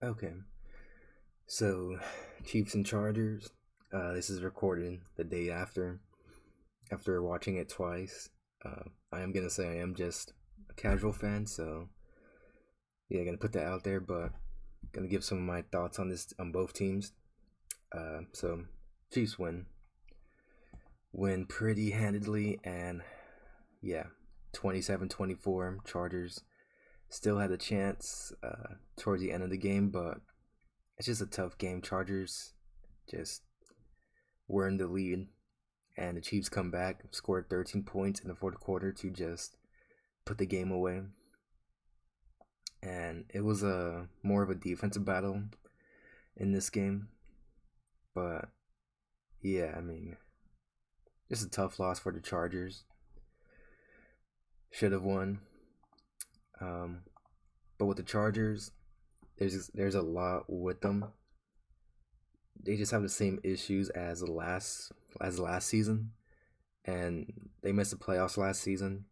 Okay, so Chiefs and Chargers. This is recorded the day after watching it twice. I am gonna say I am just a casual fan, so yeah, gonna put that out there. But gonna give some of my thoughts on this on both teams. So Chiefs win pretty handedly, and yeah, 27-24. Chargers still had a chance towards the end of the game, but it's just a tough game. Chargers just were in the lead, and the Chiefs come back, scored 13 points in the fourth quarter to just put the game away. And it was a more of a defensive battle in this game, but yeah, I mean, it's a tough loss for the Chargers. Should have won, um, but with the Chargers, there's a lot with them. They just have the same issues as last season, and they missed the playoffs last season.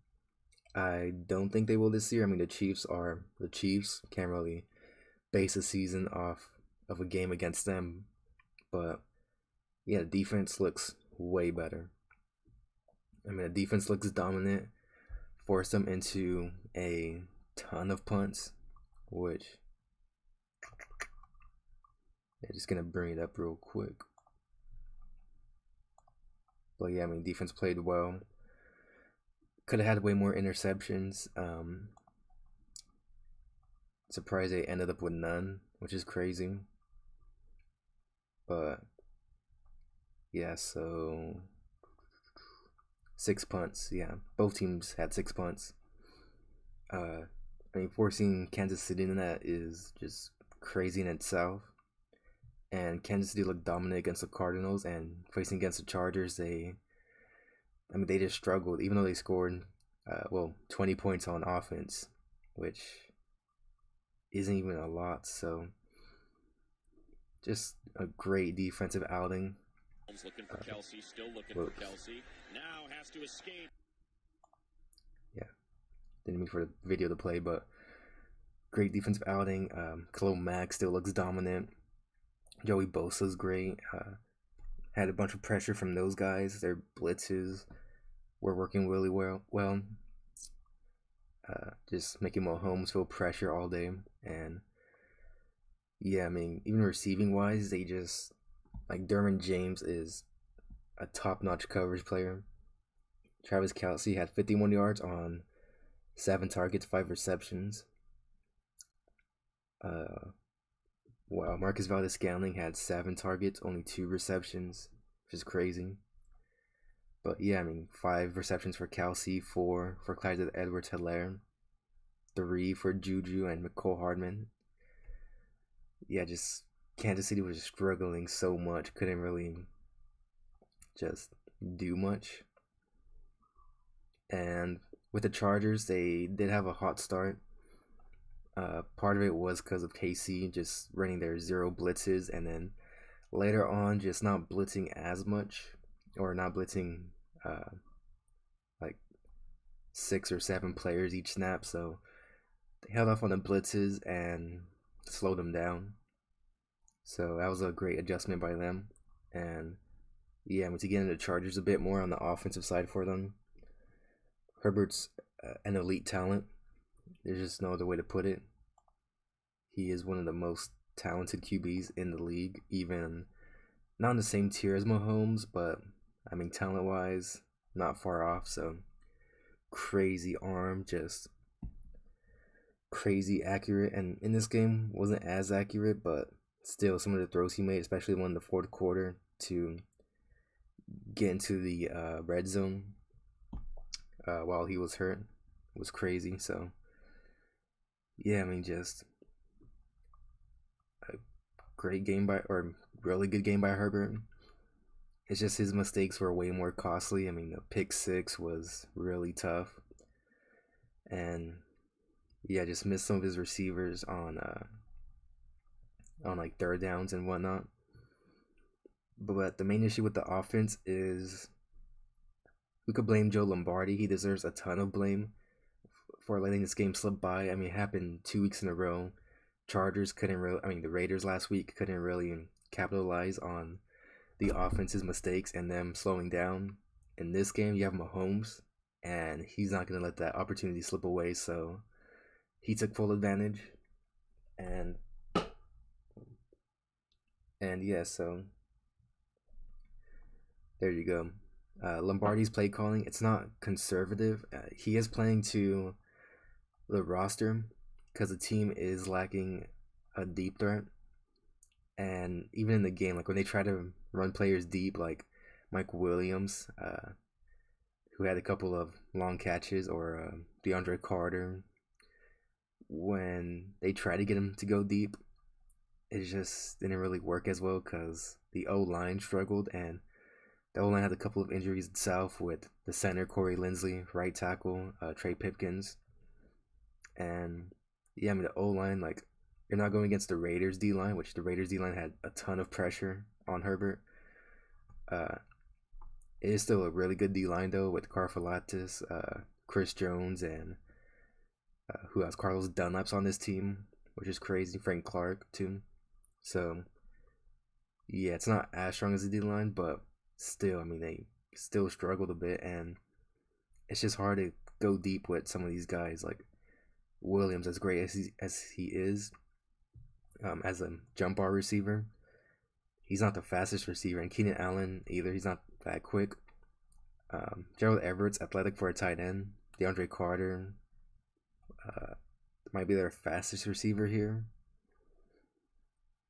I don't think they will this year. I mean, the Chiefs are the Chiefs. Can't really base a season off of a game against them. But yeah, the defense looks way better. I mean, the defense looks dominant, forced them into a ton of punts, which I'm just gonna bring it up real quick. But yeah, I mean, defense played well. Could have had way more interceptions. Surprised they ended up with none, which is crazy. But yeah, so 6 punts. Yeah, both teams had 6 punts. I mean, forcing Kansas City in that is just crazy in itself. And Kansas City looked dominant against the Cardinals, and facing against the Chargers, I mean, they just struggled, even though they scored, 20 points on offense, which isn't even a lot. So, just a great defensive outing. Looking for Kelsey, still looking for Whoops. Kelsey. Now has to escape. Yeah, didn't mean for the video to play, but great defensive outing. Khalil Mack still looks dominant. Joey Bosa's great. Had a bunch of pressure from those guys. Their blitzes were working really well. Just making Mahomes feel pressure all day. And yeah, I mean, even receiving wise, they just like Derwin James is a top notch coverage player. Travis Kelsey had 51 yards on 7 targets, 5 receptions. Uh, wow, Marcus Valdez-Scantling had 7 targets, only 2 receptions, which is crazy. But yeah, I mean, 5 receptions for Kelsey, 4 for Clyde Edwards-Helaire, 3 for Juju and McCole Hardman. Yeah, just Kansas City was struggling so much, couldn't really just do much. And with the Chargers, they did have a hot start. Part of it was because of KC just running their zero blitzes, and then later on, just not blitzing as much, or not blitzing uh, like 6 or 7 players each snap. So they held off on the blitzes and slowed them down. So that was a great adjustment by them. And yeah, to get into the Chargers a bit more on the offensive side for them, Herbert's an elite talent. There's just no other way to put it. He is one of the most talented QBs in the league, even not on the same tier as Mahomes, but I mean, talent wise, not far off. So crazy arm, just crazy accurate. And in this game, wasn't as accurate, but still, some of the throws he made, especially one in the fourth quarter to get into the red zone while he was hurt, was crazy. So yeah, I mean, just a great game by, or really good game by Herbert. It's just his mistakes were way more costly. I mean, the pick six was really tough, and yeah, just missed some of his receivers on like third downs and whatnot. But the main issue with the offense is we could blame Joe Lombardi. He deserves a ton of blame for letting this game slip by. I mean, it happened 2 weeks in a row. Chargers couldn't really. I mean, the Raiders last week couldn't really capitalize on the offense's mistakes and them slowing down. In this game, you have Mahomes, and he's not gonna let that opportunity slip away. So he took full advantage, and yeah, so there you go. Lombardi's play calling, it's not conservative. He is playing to the roster because the team is lacking a deep threat. And even in the game, like when they try to run players deep, like Mike Williams, who had a couple of long catches, or DeAndre Carter, when they try to get him to go deep, it just didn't really work as well because the O line struggled, and the O line had a couple of injuries itself with the center Corey Linsley, right tackle Trey Pipkins, and yeah, I mean the O line, like you're not going against the Raiders D line, which the Raiders D line had a ton of pressure on Herbert. Uh, it is still a really good D line though with Karfalatis, Chris Jones, and who else? Carlos Dunlap's on this team, which is crazy. Frank Clark too. So yeah, it's not as strong as the D line, but still, I mean they still struggled a bit, and it's just hard to go deep with some of these guys like Williams, as great as he is, as a jump ball receiver. He's not the fastest receiver, and Keenan Allen either. He's not that quick. Gerald Everett's athletic for a tight end. DeAndre Carter might be their fastest receiver here.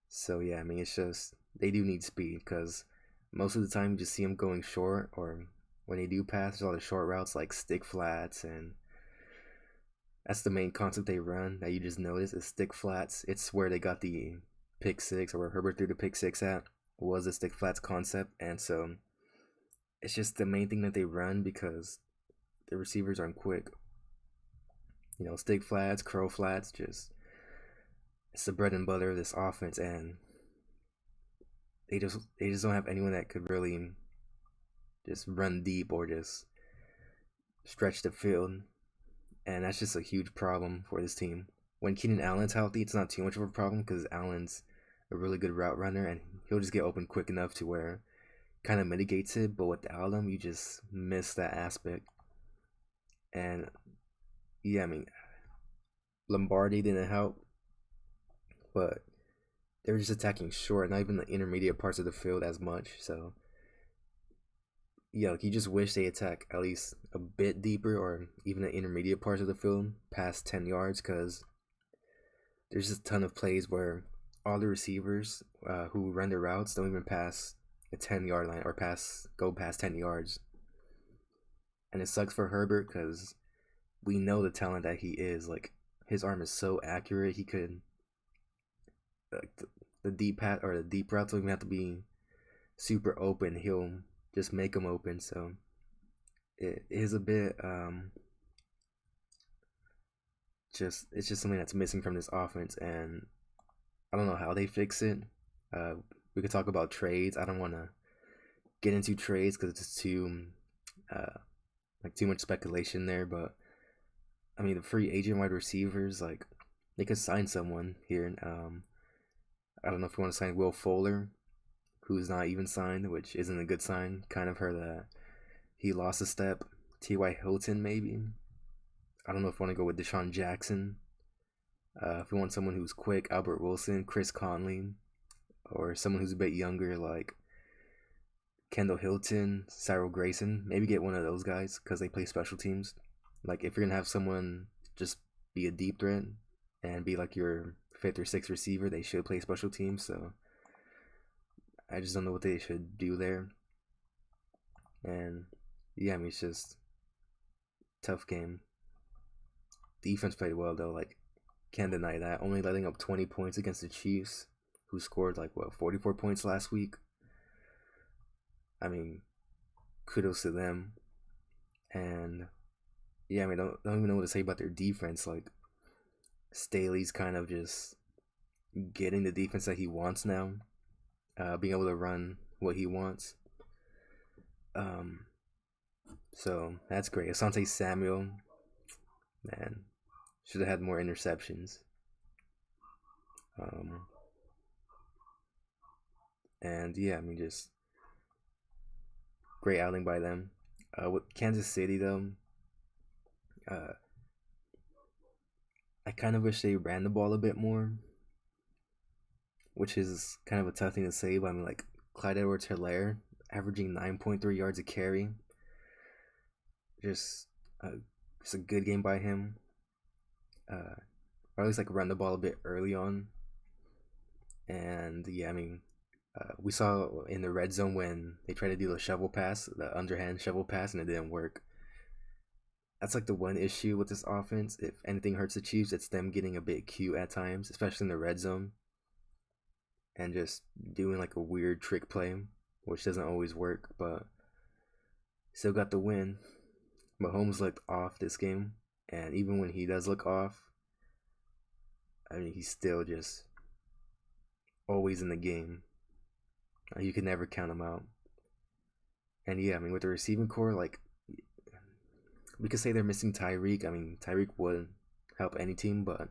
So yeah, I mean it's just they do need speed because most of the time you just see them going short, or when they do pass, there's all the short routes like stick flats, and that's the main concept they run that you just notice is stick flats. It's where they got the pick six, or where Herbert threw the pick six at, was the stick flats concept, and so it's just the main thing that they run because the receivers aren't quick. You know, stick flats, curl flats, just it's the bread and butter of this offense, and they just don't have anyone that could really just run deep or just stretch the field, and that's just a huge problem for this team. When Keenan Allen's healthy, it's not too much of a problem because Allen's a really good route runner, and he'll just get open quick enough to where kind of mitigates it. But without him, you just miss that aspect. And yeah, I mean Lombardi didn't help, but they were just attacking short, not even the intermediate parts of the field as much. So yeah, like you just wish they attack at least a bit deeper, or even the intermediate parts of the field past 10 yards, because there's just a ton of plays where all the receivers who run their routes don't even pass the 10-yard line, or go past 10 yards. And it sucks for Herbert because we know the talent that he is. Like his arm is so accurate, he could like the deep pat or the deep routes don't even have to be super open. He'll just make them open. So it is a bit it's just something that's missing from this offense, and I don't know how they fix it. We could talk about trades. I don't want to get into trades because it's too too much speculation there. But I mean, the free agent wide receivers, like they could sign someone here. I don't know if you want to sign Will Fuller, who's not even signed, which isn't a good sign. Kind of heard that he lost a step. T.Y. Hilton, maybe. I don't know if you want to go with Deshaun Jackson. If you want someone who's quick, Albert Wilson, Chris Conley, or someone who's a bit younger like Kendall Hilton, Cyril Grayson, maybe get one of those guys because they play special teams. Like if you're gonna have someone just be a deep threat and be like your fifth or sixth receiver, they should play special teams. So I just don't know what they should do there. And yeah, I mean it's just tough game. Defense played well though, like can't deny that. Only letting up 20 points against the Chiefs, who scored 44 points last week. I mean, kudos to them. And yeah, I mean, don't even know what to say about their defense. Like Staley's kind of just getting the defense that he wants now, being able to run what he wants. So that's great. Asante Samuel, man, should have had more interceptions. Um, and yeah, I mean, just great outing by them. With Kansas City though, uh, I kind of wish they ran the ball a bit more, which is kind of a tough thing to say. But I mean, like Clyde Edwards-Helaire averaging 9.3 yards a carry, just uh, just a good game by him. Or at least like run the ball a bit early on. And yeah, I mean, we saw in the red zone when they tried to do the shovel pass, the underhand shovel pass, and it didn't work. That's like the one issue with this offense. If anything hurts the Chiefs, it's them getting a bit cute at times, especially in the red zone, and just doing like a weird trick play, which doesn't always work, but still got the win. Mahomes looked off this game, and even when he does look off, I mean, he's still just always in the game. You can never count him out. And yeah, I mean, with the receiving core, like we could say they're missing Tyreek. I mean, Tyreek would help any team, but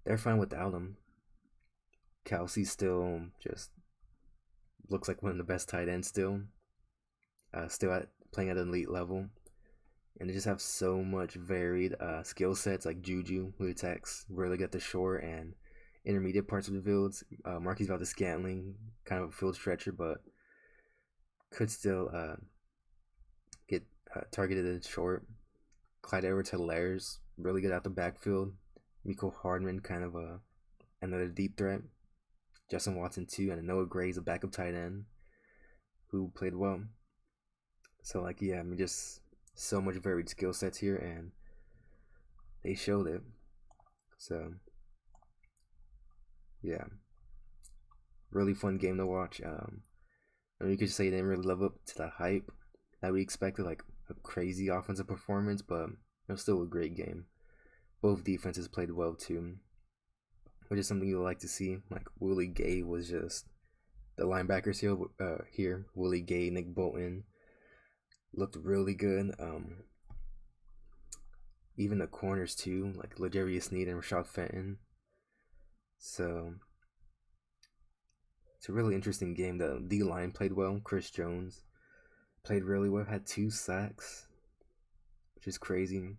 they're fine without him. Kelsey still just looks like one of the best tight ends still. Still playing at an elite level. And they just have so much varied skill sets, like Juju, who attacks really good at the short and intermediate parts of the fields. Marquise Valdes-Scantling, kind of a field stretcher, but could still get targeted in short. Clyde Edwards-Hilaire's really good out the backfield. Miko Hardman, kind of another deep threat. Justin Watson too, and Noah Gray's a backup tight end who played well. So like yeah, I mean just so much varied skill sets here, and they showed it. So yeah, really fun game to watch. I mean, you could say they didn't really live up to the hype that we expected, like a crazy offensive performance, but it was still a great game. Both defenses played well too, which is something you like to see. Like Willie Gay was just the linebackers here. Willie Gay, Nick Bolton looked really good. Even the corners too, like L'Jarius Sneed and Rashad Fenton. So it's a really interesting game. The D line played well. Chris Jones played really well. Had 2 sacks, which is crazy.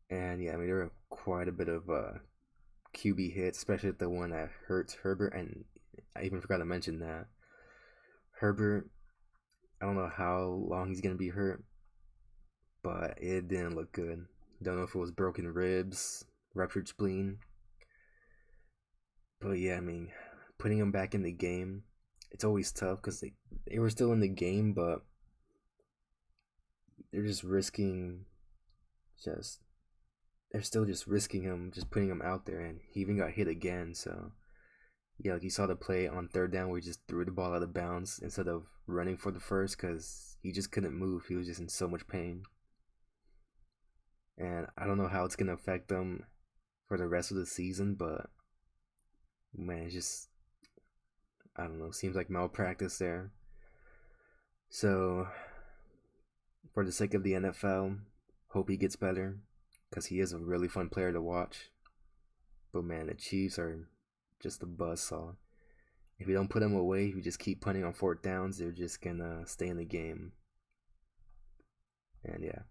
And yeah, I mean there were quite a bit of QB hits, especially the one that hurts Herbert. And I even forgot to mention that Herbert. I don't know how long he's gonna be hurt, but it didn't look good. Don't know if it was broken ribs, ruptured spleen. But yeah, I mean, putting him back in the game, it's always tough because they were still in the game, but they're just risking just they're still just risking him, just putting him out there, and he even got hit again. So yeah, like you saw the play on third down where he just threw the ball out of bounds instead of running for the first because he just couldn't move. He was just in so much pain, and I don't know how it's gonna affect them for the rest of the season, but man, it's just I don't know. Seems like malpractice there. So for the sake of the NFL, hope he gets better because he is a really fun player to watch. But man, the Chiefs are just a buzzsaw. If you don't put them away, if you just keep punting on fourth downs, they're just gonna stay in the game. And yeah.